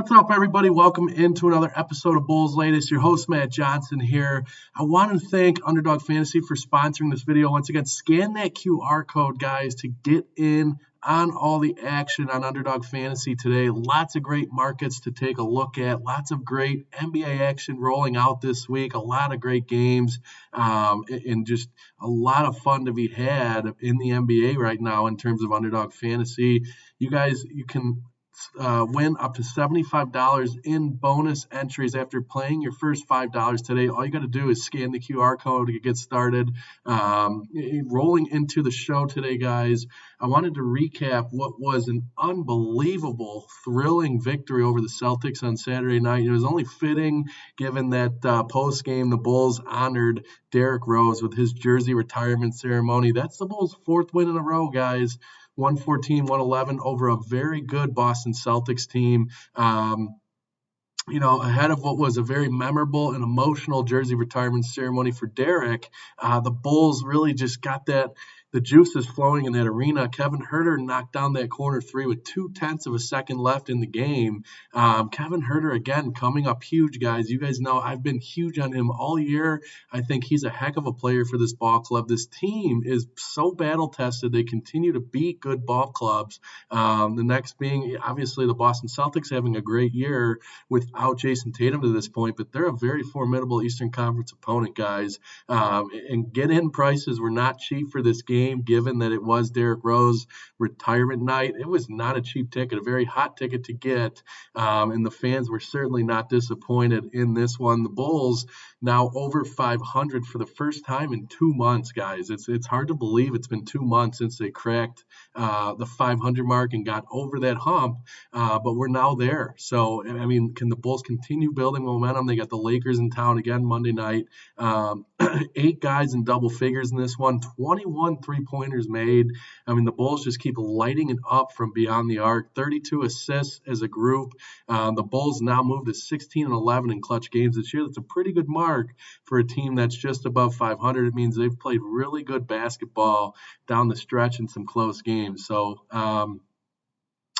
What's up, everybody? Welcome into another episode of Bulls Latest. Your host, Matt Johnson here. I want to thank Underdog Fantasy for sponsoring this video. Once again, scan that QR code, guys, to get in on all the action on Underdog Fantasy today. Lots of great markets to take a look at. Lots of great NBA action rolling out this week. A lot of great games and just a lot of fun to be had in the NBA right now in terms of Underdog Fantasy. You guys, you can win up to $75 in bonus entries after playing your first $5 today. All you got to do is scan the QR code to get started. Rolling into the show today, guys, I wanted to recap what was an unbelievable, thrilling victory over the Celtics on Saturday night. It was only fitting, given that post-game, the Bulls honored Derrick Rose with his jersey retirement ceremony. That's the Bulls' fourth win in a row, guys. 114-111 over a very good Boston Celtics team. Ahead of what was a very memorable and emotional jersey retirement ceremony for Derrick, the Bulls really just got the juices flowing in that arena. Kevin Huerter knocked down that corner three with 0.2 of a second left in the game. Kevin Huerter, again, coming up huge, guys. You guys know I've been huge on him all year. I think he's a heck of a player for this ball club. This team is so battle-tested. They continue to beat good ball clubs. The next being, obviously, the Boston Celtics having a great year without Jason Tatum to this point, but they're a very formidable Eastern Conference opponent, guys. And get-in prices were not cheap for this game, given that it was Derrick Rose retirement night. It was not a cheap ticket, a very hot ticket to get, and the fans were certainly not disappointed in this one. The Bulls now over 500 for the first time in 2 months, guys. It's hard to believe it's been 2 months since they cracked the 500 mark and got over that hump, but we're now there. So, I mean, can the Bulls continue building momentum? They got the Lakers in town again Monday night. 8 guys in double figures in this one, 21 three-pointers made. I mean, the Bulls just keep lighting it up from beyond the arc. 32 assists as a group. The Bulls now move to 16-11 in clutch games this year. That's a pretty good mark for a team that's just above 500. It means they've played really good basketball down the stretch in some close games. So,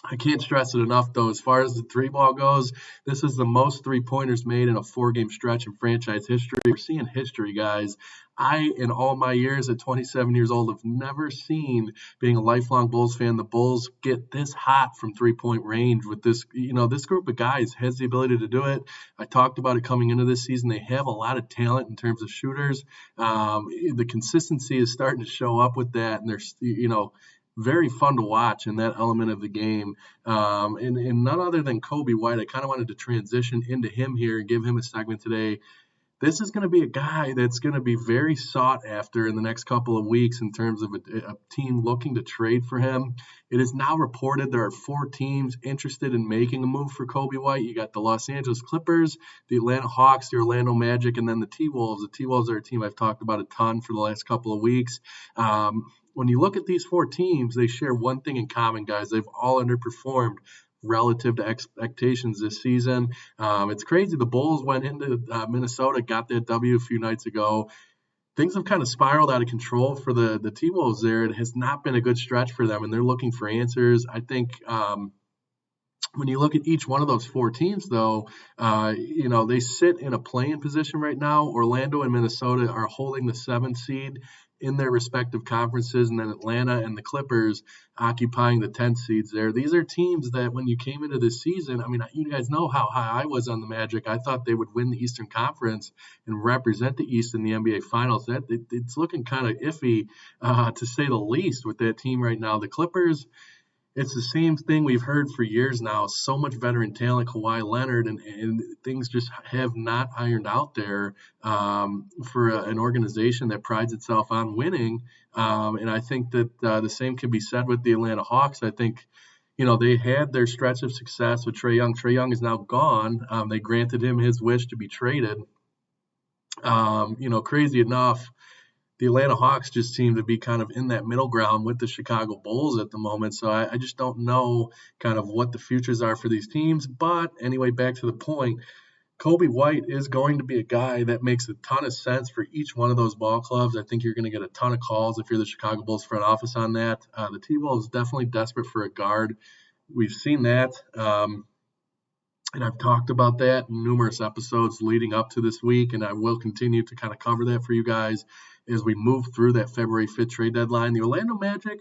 I can't stress it enough, though. As far as the three ball goes, this is the most three-pointers made in a 4-game stretch in franchise history. We're seeing history, guys. I, in all my years at 27 years old, have never seen, being a lifelong Bulls fan, the Bulls get this hot from three-point range with this. This group of guys has the ability to do it. I talked about it coming into this season. They have a lot of talent in terms of shooters. The consistency is starting to show up with that, and there's, very fun to watch in that element of the game. And none other than Coby White. I kind of wanted to transition into him here and give him a segment today. This is going to be a guy that's going to be very sought after in the next couple of weeks in terms of a team looking to trade for him. It is now reported there are 4 teams interested in making a move for Coby White. You got the Los Angeles Clippers, the Atlanta Hawks, the Orlando Magic, and then the T-Wolves. The T-Wolves are a team I've talked about a ton for the last couple of weeks. When you look at these 4 teams, they share one thing in common, guys. They've all underperformed relative to expectations this season. It's crazy. The Bulls went into Minnesota, got that W a few nights ago. Things have kind of spiraled out of control for the T-Wolves there. It has not been a good stretch for them, and they're looking for answers. I think when you look at each one of those 4 teams, though, they sit in a play-in position right now. Orlando and Minnesota are holding the 7th seed in their respective conferences, and then Atlanta and the Clippers occupying the 10th seeds there. These are teams that when you came into this season, I mean, you guys know how high I was on the Magic. I thought they would win the Eastern Conference and represent the East in the NBA Finals. It's looking kind of iffy, to say the least, with that team right now. The Clippers, it's the same thing we've heard for years now. So much veteran talent, Kawhi Leonard, and things just have not ironed out there for an organization that prides itself on winning. And I think that the same can be said with the Atlanta Hawks. I think, they had their stretch of success with Trae Young. Trae Young is now gone. They granted him his wish to be traded. Crazy enough, the Atlanta Hawks just seem to be kind of in that middle ground with the Chicago Bulls at the moment. So I just don't know kind of what the futures are for these teams. But anyway, back to the point, Coby White is going to be a guy that makes a ton of sense for each one of those ball clubs. I think you're going to get a ton of calls if you're the Chicago Bulls front office on that. The T-Wolves is definitely desperate for a guard. We've seen that. And I've talked about that in numerous episodes leading up to this week, and I will continue to kind of cover that for you guys as we move through that February 5th trade deadline. The Orlando Magic,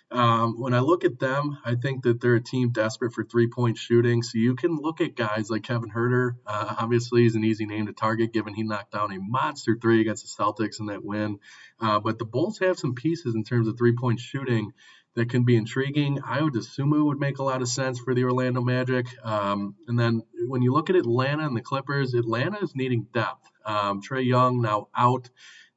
when I look at them, I think that they're a team desperate for three-point shooting. So you can look at guys like Kevin Herter. Obviously, he's an easy name to target given he knocked down a monster three against the Celtics in that win. But the Bulls have some pieces in terms of three-point shooting that can be intriguing. I would assume it would make a lot of sense for the Orlando Magic. And then when you look at Atlanta and the Clippers, Atlanta is needing depth. Trae Young now out.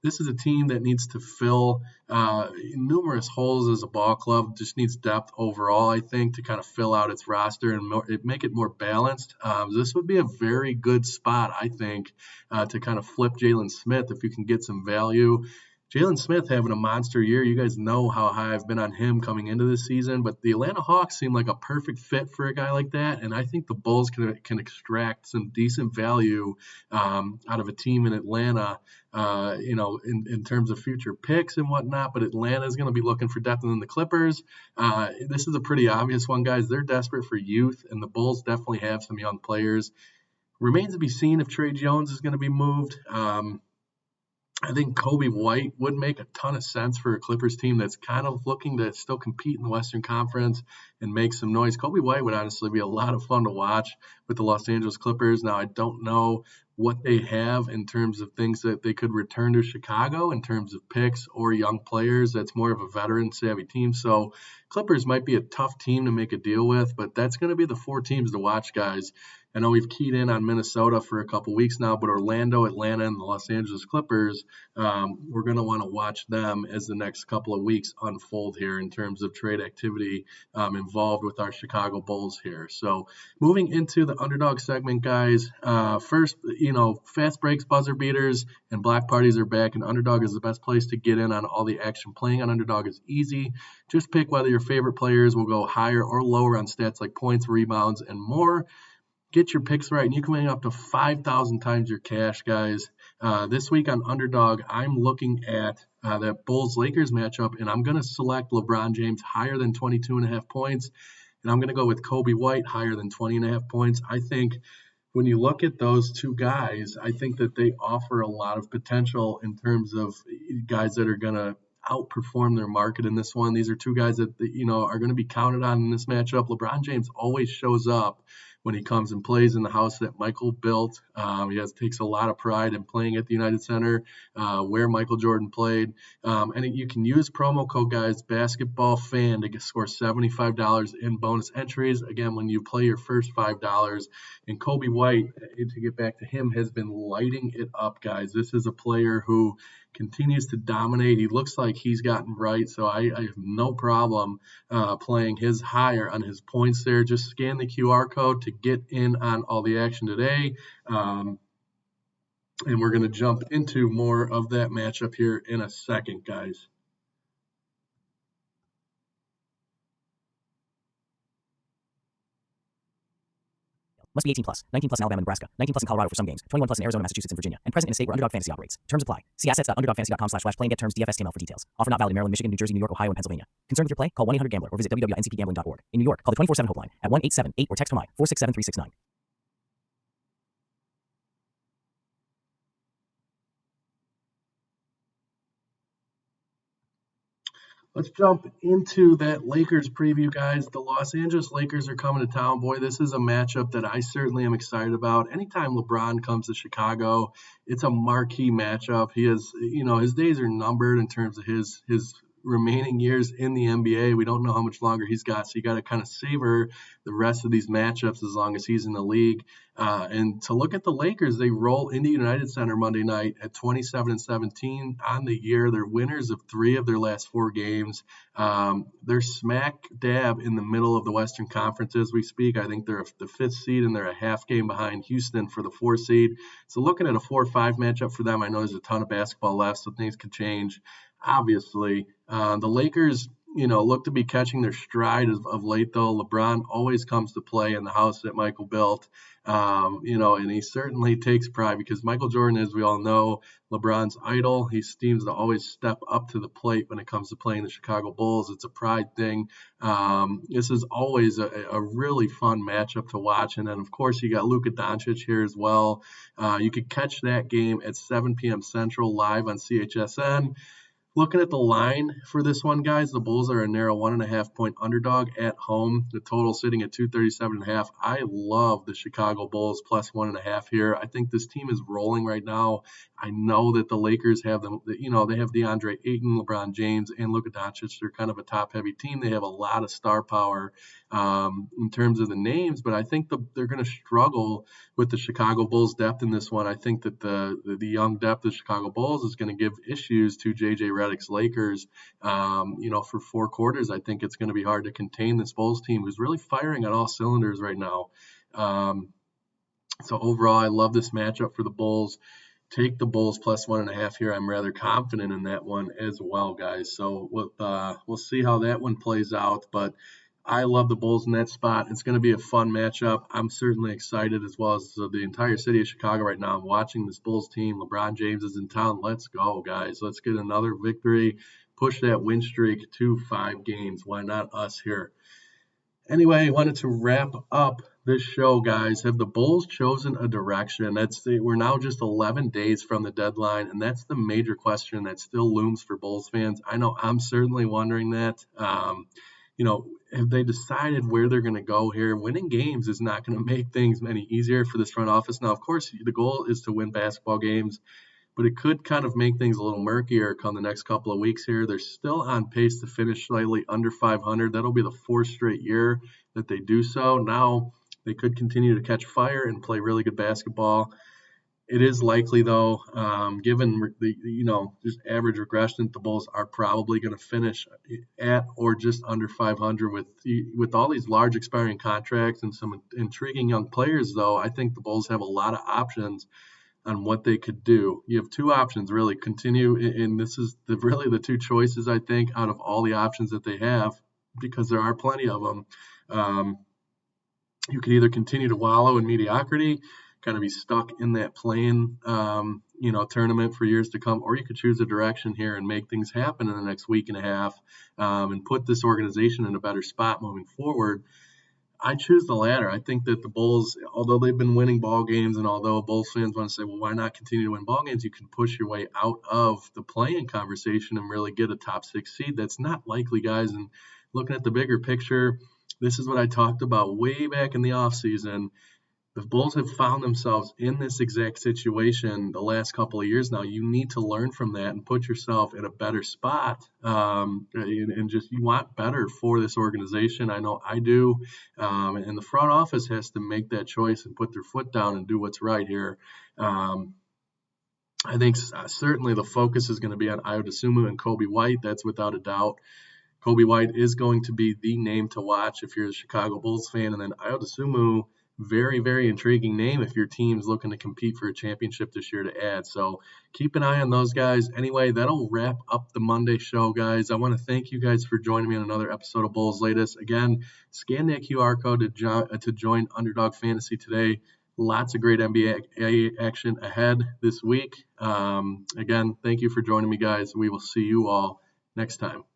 This is a team that needs to fill numerous holes as a ball club. Just needs depth overall, I think, to kind of fill out its roster and make it more balanced. This would be a very good spot, I think, to kind of flip Jalen Smith if you can get some value. Jalen Smith having a monster year. You guys know how high I've been on him coming into this season, but the Atlanta Hawks seem like a perfect fit for a guy like that, and I think the Bulls can extract some decent value out of a team in Atlanta, in terms of future picks and whatnot, but Atlanta is going to be looking for depth. And then the Clippers, this is a pretty obvious one, guys. They're desperate for youth, and the Bulls definitely have some young players. Remains to be seen if Trey Jones is going to be moved. I think Kobe White would make a ton of sense for a Clippers team that's kind of looking to still compete in the Western Conference and make some noise. Kobe White would honestly be a lot of fun to watch with the Los Angeles Clippers. Now, I don't know what they have in terms of things that they could return to Chicago in terms of picks or young players. That's more of a veteran-savvy team. So Clippers might be a tough team to make a deal with, but that's going to be the four teams to watch, guys. I know we've keyed in on Minnesota for a couple weeks now, but Orlando, Atlanta, and the Los Angeles Clippers, we're going to want to watch them as the next couple of weeks unfold here in terms of trade activity involved with our Chicago Bulls here. So moving into the underdog segment, guys, first, fast breaks, buzzer beaters, and black parties are back, and underdog is the best place to get in on all the action. Playing on underdog is easy. Just pick whether your favorite players will go higher or lower on stats like points, rebounds, and more. Get your picks right, and you can win up to 5,000 times your cash, guys. This week on Underdog, I'm looking at that Bulls-Lakers matchup, and I'm going to select LeBron James higher than 22.5 points, and I'm going to go with Kobe White higher than 20.5 points. I think when you look at those two guys, I think that they offer a lot of potential in terms of guys that are going to outperform their market in this one. These are two guys that are going to be counted on in this matchup. LeBron James always shows up when he comes and plays in the house that Michael built. He takes a lot of pride in playing at the United Center, where Michael Jordan played. And you can use promo code, guys, Basketball Fan, to score $75 in bonus entries. Again, when you play your first $5. And Kobe White, to get back to him, has been lighting it up, guys. This is a player who continues to dominate. He looks like he's gotten right, so I have no problem playing his higher on his points there. Just scan the QR code to get in on all the action today. And we're going to jump into more of that matchup here in a second, guys. Must be 18 plus. 19 plus in Alabama, Nebraska. 19 plus in Colorado for some games. 21 plus in Arizona, Massachusetts, and Virginia. And present in a state where Underdog Fantasy operates. Terms apply. See assets.underdogfantasy.com/play and get terms DFSTML for details. Offer not valid in Maryland, Michigan, New Jersey, New York, Ohio, and Pennsylvania. Concerned with your play? Call 1-800-GAMBLER or visit www.ncpgambling.org. In New York, call the 24/7 helpline at 1-878 or text HOMI 467-369. Let's jump into that Lakers preview, guys. The Los Angeles Lakers are coming to town. Boy, this is a matchup that I certainly am excited about. Anytime LeBron comes to Chicago, it's a marquee matchup. He has, his days are numbered in terms of his remaining years in the NBA. We don't know how much longer he's got, so you got to kind of savor the rest of these matchups as long as he's in the league. And to look at the Lakers, they roll into United Center Monday night at 27-17 on the year. They're winners of 3 of their last 4 games. They're smack dab in the middle of the Western Conference as we speak. I think they're the 5th seed, and they're a half game behind Houston for the 4th seed. So looking at a 4-5 matchup for them, I know there's a ton of basketball left, so things could change. Obviously, the Lakers, look to be catching their stride of late, though. LeBron always comes to play in the house that Michael built, and he certainly takes pride because Michael Jordan, as we all know, LeBron's idol. He seems to always step up to the plate when it comes to playing the Chicago Bulls. It's a pride thing. This is always a really fun matchup to watch. And then, of course, you got Luka Doncic here as well. You could catch that game at 7 p.m. Central live on CHSN. Looking at the line for this one, guys, the Bulls are a narrow 1.5-point underdog at home. The total sitting at 237.5. I love the Chicago Bulls plus 1.5 here. I think this team is rolling right now. I know that the Lakers have them. They have DeAndre Ayton, LeBron James, and Luka Doncic. They're kind of a top-heavy team. They have a lot of star power in terms of the names, but I think they're going to struggle with the Chicago Bulls depth in this one. I think that the young depth of the Chicago Bulls is going to give issues to JJ Redick's Lakers. For 4 quarters, I think it's going to be hard to contain this Bulls team who's really firing on all cylinders right now. So overall, I love this matchup for the Bulls. Take the Bulls plus 1.5 here. I'm rather confident in that one as well, guys. So we'll see how that one plays out, but I love the Bulls in that spot. It's going to be a fun matchup. I'm certainly excited, as well as the entire city of Chicago right now. I'm watching this Bulls team. LeBron James is in town. Let's go, guys. Let's get another victory. Push that win streak to 5 games. Why not us here? Anyway, I wanted to wrap up this show, guys. Have the Bulls chosen a direction? We're now just 11 days from the deadline, and that's the major question that still looms for Bulls fans. I know I'm certainly wondering that. Have they decided where they're going to go here? Winning games is not going to make things any easier for this front office. Now, of course, the goal is to win basketball games, but it could kind of make things a little murkier come the next couple of weeks here. They're still on pace to finish slightly under 500. That'll be the 4th straight year that they do so. Now, they could continue to catch fire and play really good basketball. It is likely, though, given the just average regression, the Bulls are probably going to finish at or just under 500 with all these large expiring contracts and some intriguing young players. Though I think the Bulls have a lot of options on what they could do. You have 2 options really: continue, and this is really the 2 choices I think out of all the options that they have, because there are plenty of them. You could either continue to wallow in mediocrity, kind of be stuck in that play-in, tournament for years to come, or you could choose a direction here and make things happen in the next week and a half, and put this organization in a better spot moving forward. I choose the latter. I think that the Bulls, although they've been winning ball games, and although Bulls fans want to say, well, why not continue to win ball games? You can push your way out of the play-in conversation and really get a top 6 seed. That's not likely, guys. And looking at the bigger picture, this is what I talked about way back in the offseason. The Bulls have found themselves in this exact situation the last couple of years now. You need to learn from that and put yourself in a better spot, and just you want better for this organization. I know I do, and the front office has to make that choice and put their foot down and do what's right here. I think certainly the focus is going to be on Ayo Dosunmu and Coby White. That's without a doubt. Coby White is going to be the name to watch if you're a Chicago Bulls fan, and then Ayo Dosunmu, very, very intriguing name if your team's looking to compete for a championship this year to add. So keep an eye on those guys. Anyway, that'll wrap up the Monday show, guys. I want to thank you guys for joining me on another episode of Bulls Latest. Again, scan that QR code to join Underdog Fantasy today. Lots of great NBA action ahead this week. Again, thank you for joining me, guys. We will see you all next time.